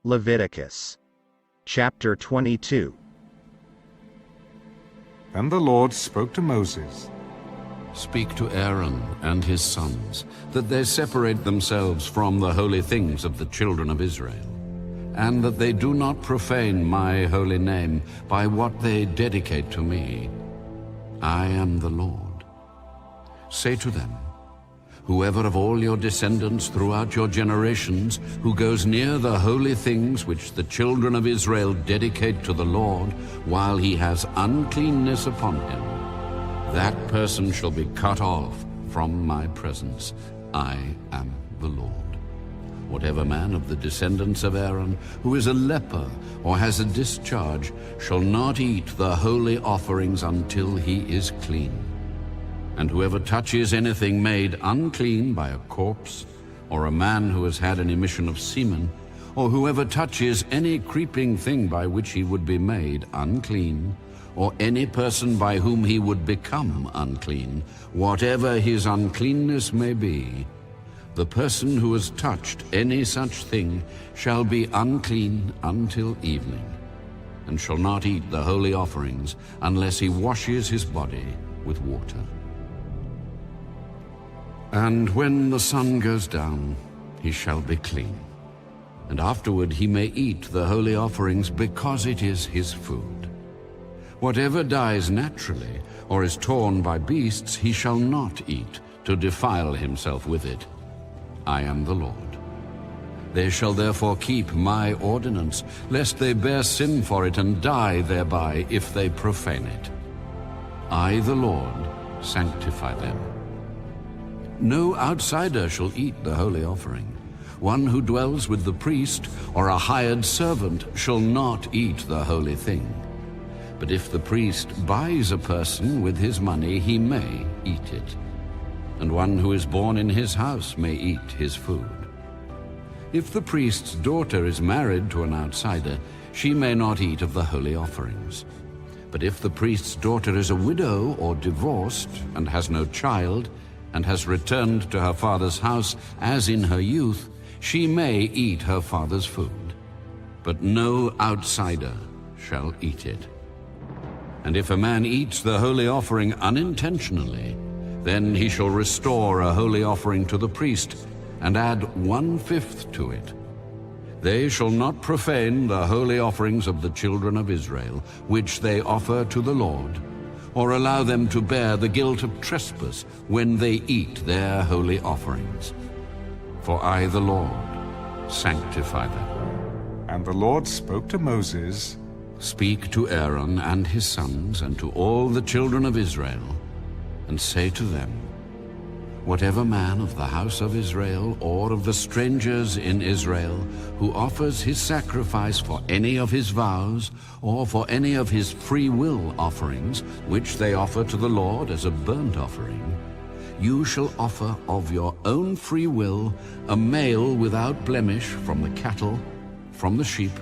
Leviticus chapter 22. Then the Lord spoke to Moses. Speak to Aaron and his sons, that they separate themselves from the holy things of the children of Israel, and that they do not profane my holy name by what they dedicate to me. I am the Lord. Say to them, whoever of all your descendants throughout your generations who goes near the holy things which the children of Israel dedicate to the Lord while he has uncleanness upon him, that person shall be cut off from my presence. I am the Lord. Whatever man of the descendants of Aaron who is a leper or has a discharge shall not eat the holy offerings until he is clean. And whoever touches anything made unclean by a corpse, or a man who has had an emission of semen, or whoever touches any creeping thing by which he would be made unclean, or any person by whom he would become unclean, whatever his uncleanness may be, the person who has touched any such thing shall be unclean until evening, and shall not eat the holy offerings unless he washes his body with water. And when the sun goes down, he shall be clean, and afterward he may eat the holy offerings, because it is his food. Whatever dies naturally or is torn by beasts, he shall not eat, to defile himself with it. I am the Lord. They shall therefore keep my ordinance, lest they bear sin for it and die thereby if they profane it. I, the Lord, sanctify them. No outsider shall eat the holy offering. One who dwells with the priest or a hired servant shall not eat the holy thing. But if the priest buys a person with his money, he may eat it. And one who is born in his house may eat his food. If the priest's daughter is married to an outsider, she may not eat of the holy offerings. But if the priest's daughter is a widow or divorced and has no child, and has returned to her father's house as in her youth, she may eat her father's food. But no outsider shall eat it. And if a man eats the holy offering unintentionally, then he shall restore a holy offering to the priest and add 1/5 to it. They shall not profane the holy offerings of the children of Israel, which they offer to the Lord, or allow them to bear the guilt of trespass when they eat their holy offerings. For I, the Lord, sanctify them. And the Lord spoke to Moses. Speak to Aaron and his sons and to all the children of Israel, and say to them, whatever man of the house of Israel or of the strangers in Israel who offers his sacrifice for any of his vows or for any of his free will offerings, which they offer to the Lord as a burnt offering, you shall offer of your own free will a male without blemish from the cattle, from the sheep,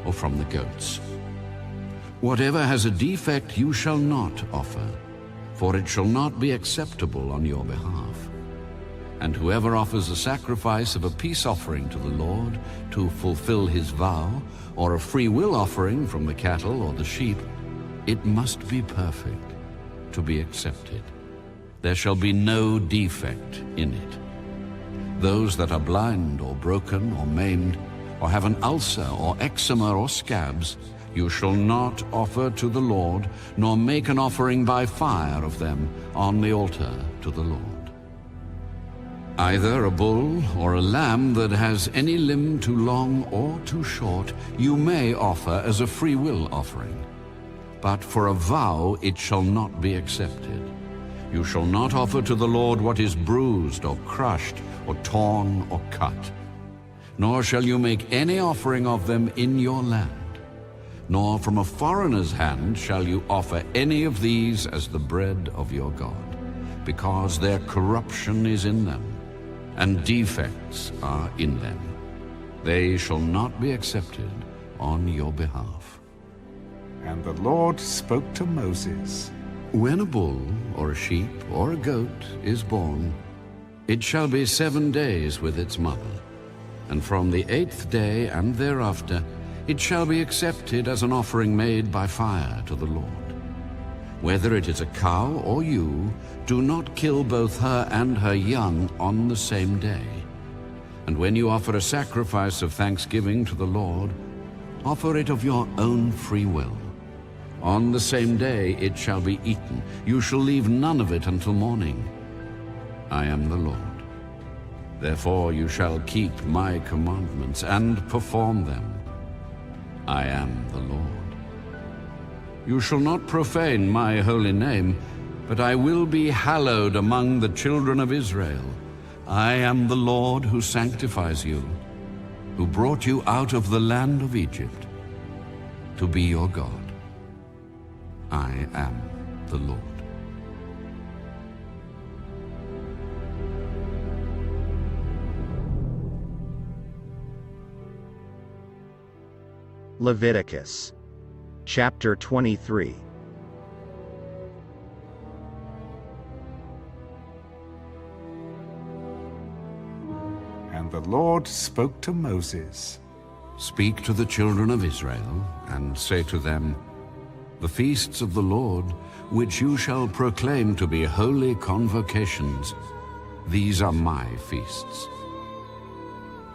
or from the goats. Whatever has a defect you shall not offer, for it shall not be acceptable on your behalf. And whoever offers a sacrifice of a peace offering to the Lord to fulfill his vow, or a free will offering from the cattle or the sheep, it must be perfect to be accepted. There shall be no defect in it. Those that are blind or broken or maimed, or have an ulcer or eczema or scabs, you shall not offer to the Lord, nor make an offering by fire of them on the altar to the Lord. Either a bull or a lamb that has any limb too long or too short, you may offer as a free will offering. But for a vow it shall not be accepted. You shall not offer to the Lord what is bruised or crushed or torn or cut. Nor shall you make any offering of them in your land. Nor from a foreigner's hand shall you offer any of these as the bread of your God, because their corruption is in them, and defects are in them. They shall not be accepted on your behalf. And the Lord spoke to Moses. When a bull or a sheep or a goat is born, it shall be 7 days with its mother. and from the 8th day and thereafter it shall be accepted as an offering made by fire to the Lord. Whether it is a cow or ewe, do not kill both her and her young on the same day. And when you offer a sacrifice of thanksgiving to the Lord, offer it of your own free will. On the same day it shall be eaten. You shall leave none of it until morning. I am the Lord. Therefore you shall keep my commandments and perform them. I am the Lord. You shall not profane my holy name, but I will be hallowed among the children of Israel. I am the Lord who sanctifies you, who brought you out of the land of Egypt, to be your God. I am the Lord. Leviticus chapter 23. And the Lord spoke to Moses. Speak to the children of Israel, and say to them, the feasts of the Lord, which you shall proclaim to be holy convocations, these are my feasts.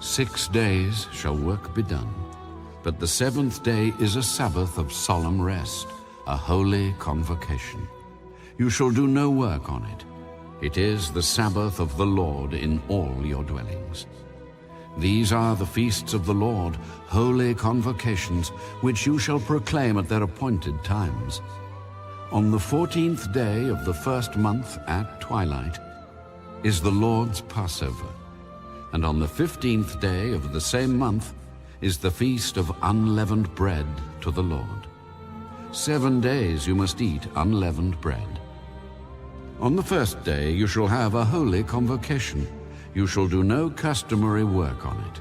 6 days shall work be done, but the 7th day is a Sabbath of solemn rest, a holy convocation. You shall do no work on it. It is the Sabbath of the Lord in all your dwellings. These are the feasts of the Lord, holy convocations, which you shall proclaim at their appointed times. On the 14th day of the 1st month at twilight is the Lord's Passover, and on the 15th day of the same month is the feast of unleavened bread to the Lord. 7 days you must eat unleavened bread. On the 1st day you shall have a holy convocation. You shall do no customary work on it,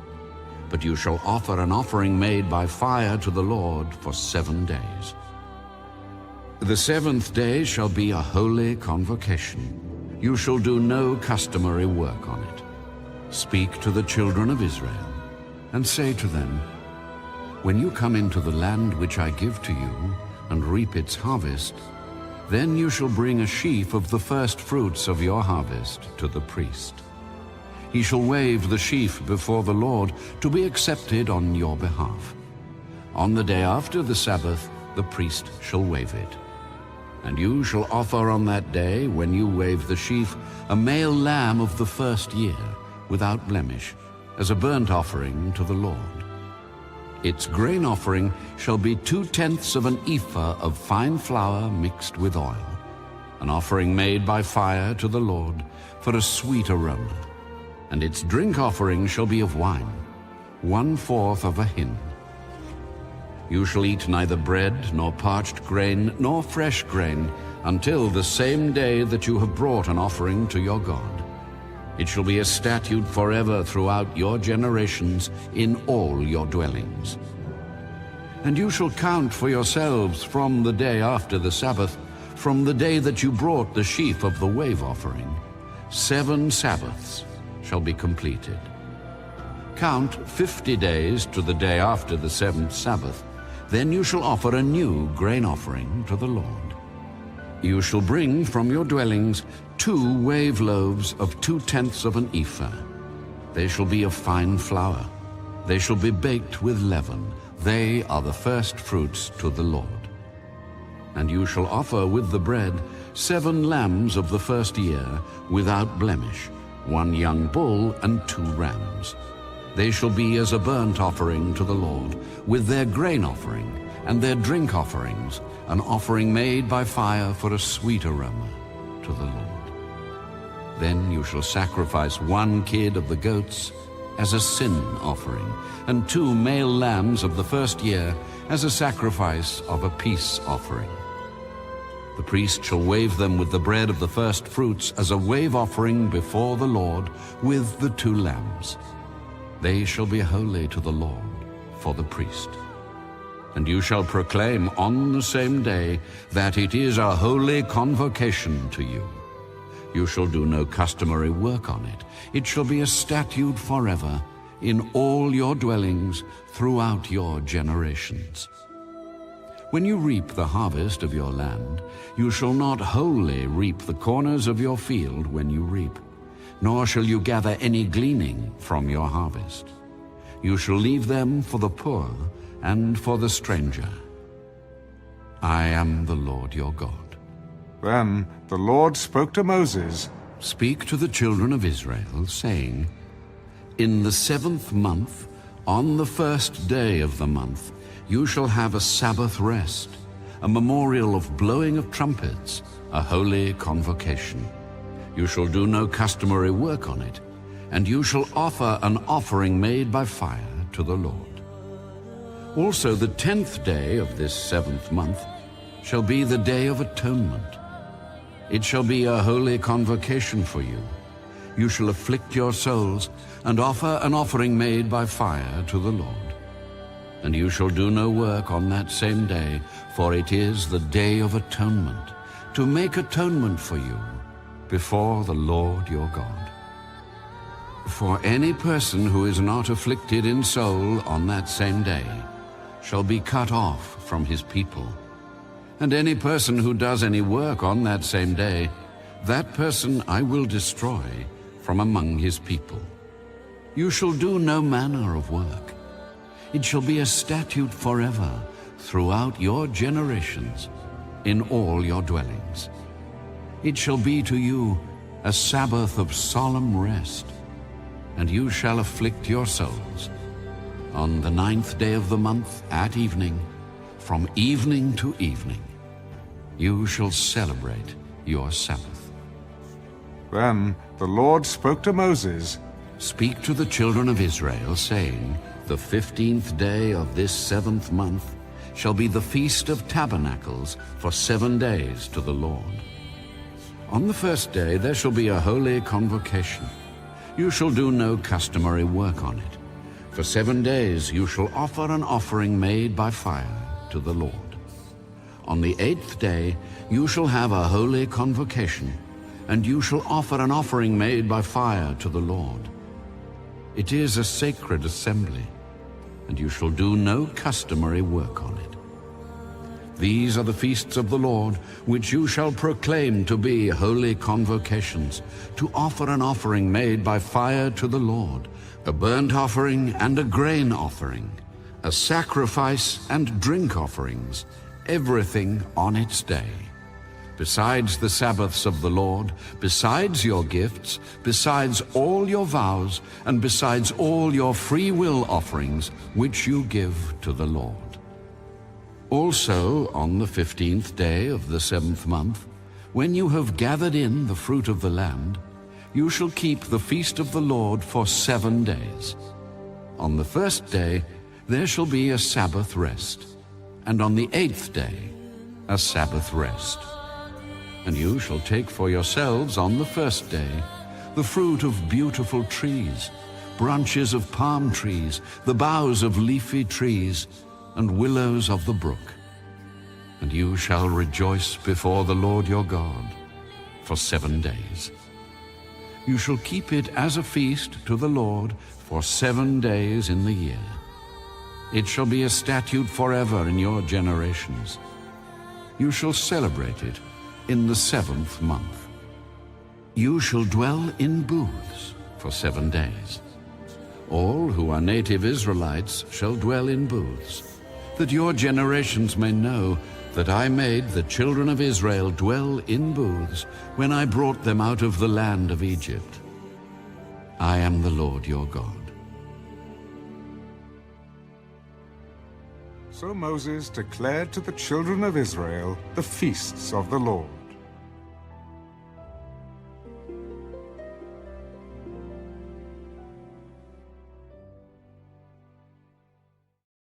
but you shall offer an offering made by fire to the Lord for 7 days. The 7th day shall be a holy convocation. You shall do no customary work on it. Speak to the children of Israel, and say to them, when you come into the land which I give to you, and reap its harvest, then you shall bring a sheaf of the first fruits of your harvest to the priest. He shall wave the sheaf before the Lord to be accepted on your behalf. On the day after the Sabbath, the priest shall wave it. And you shall offer on that day, when you wave the sheaf, a male lamb of the 1st year, without blemish, as a burnt offering to the Lord. Its grain offering shall be 2/10 of an ephah of fine flour mixed with oil, an offering made by fire to the Lord for a sweet aroma. And its drink offering shall be of wine, 1/4 of a hin. You shall eat neither bread, nor parched grain, nor fresh grain, until the same day that you have brought an offering to your God. It shall be a statute forever throughout your generations in all your dwellings. And you shall count for yourselves from the day after the Sabbath, from the day that you brought the sheaf of the wave offering. 7 Sabbaths shall be completed. Count 50 days to the day after the 7th Sabbath. Then you shall offer a new grain offering to the Lord. You shall bring from your dwellings 2 wave loaves of 2/10 of an ephah. They shall be of fine flour. They shall be baked with leaven. They are the first fruits to the Lord. And you shall offer with the bread 7 lambs of the 1st year, without blemish, 1 young bull and 2 rams. They shall be as a burnt offering to the Lord, with their grain offering and their drink offerings, an offering made by fire for a sweet aroma to the Lord. Then you shall sacrifice 1 kid of the goats as a sin offering, and 2 male lambs of the 1st year as a sacrifice of a peace offering. The priest shall wave them with the bread of the first fruits as a wave offering before the Lord with the 2 lambs. They shall be holy to the Lord for the priest. And you shall proclaim on the same day that it is a holy convocation to you. You shall do no customary work on it. It shall be a statute forever in all your dwellings throughout your generations. When you reap the harvest of your land, you shall not wholly reap the corners of your field when you reap, nor shall you gather any gleaning from your harvest. You shall leave them for the poor and for the stranger. I am the Lord your God. Then the Lord spoke to Moses. Speak to the children of Israel, saying, In the 7th month, on the 1st day of the month, you shall have a Sabbath rest, a memorial of blowing of trumpets, a holy convocation. You shall do no customary work on it, and you shall offer an offering made by fire to the Lord. Also the 10th day of this 7th month shall be the Day of Atonement. It shall be a holy convocation for you. You shall afflict your souls and offer an offering made by fire to the Lord. And you shall do no work on that same day, for it is the Day of Atonement, to make atonement for you before the Lord your God. For any person who is not afflicted in soul on that same day shall be cut off from his people. And any person who does any work on that same day, that person I will destroy from among his people. You shall do no manner of work. It shall be a statute forever throughout your generations in all your dwellings. It shall be to you a Sabbath of solemn rest, and you shall afflict your souls. On the 9th day of the month at evening, from evening to evening, you shall celebrate your Sabbath. Then the Lord spoke to Moses. Speak to the children of Israel, saying, The 15th day of this 7th month shall be the Feast of Tabernacles for 7 days to the Lord. On the 1st day there shall be a holy convocation. You shall do no customary work on it. For 7 days you shall offer an offering made by fire to the Lord. On the 8th day you shall have a holy convocation, and you shall offer an offering made by fire to the Lord. It is a sacred assembly, and you shall do no customary work on it. These are the feasts of the Lord, which you shall proclaim to be holy convocations, to offer an offering made by fire to the Lord, a burnt offering and a grain offering, a sacrifice and drink offerings, everything on its day. Besides the Sabbaths of the Lord, besides your gifts, besides all your vows, and besides all your free will offerings, which you give to the Lord. Also, on the 15th day of the 7th month, when you have gathered in the fruit of the land, you shall keep the feast of the Lord for 7 days. On the 1st day there shall be a Sabbath rest, and on the 8th day a Sabbath rest. And you shall take for yourselves on the 1st day the fruit of beautiful trees, branches of palm trees, the boughs of leafy trees, and willows of the brook. And you shall rejoice before the Lord your God for 7 days. You shall keep it as a feast to the Lord for 7 days in the year. It shall be a statute forever in your generations. You shall celebrate it in the 7th month. You shall dwell in booths for 7 days. All who are native Israelites shall dwell in booths, that your generations may know that I made the children of Israel dwell in booths when I brought them out of the land of Egypt. I am the Lord your God. So Moses declared to the children of Israel the feasts of the Lord.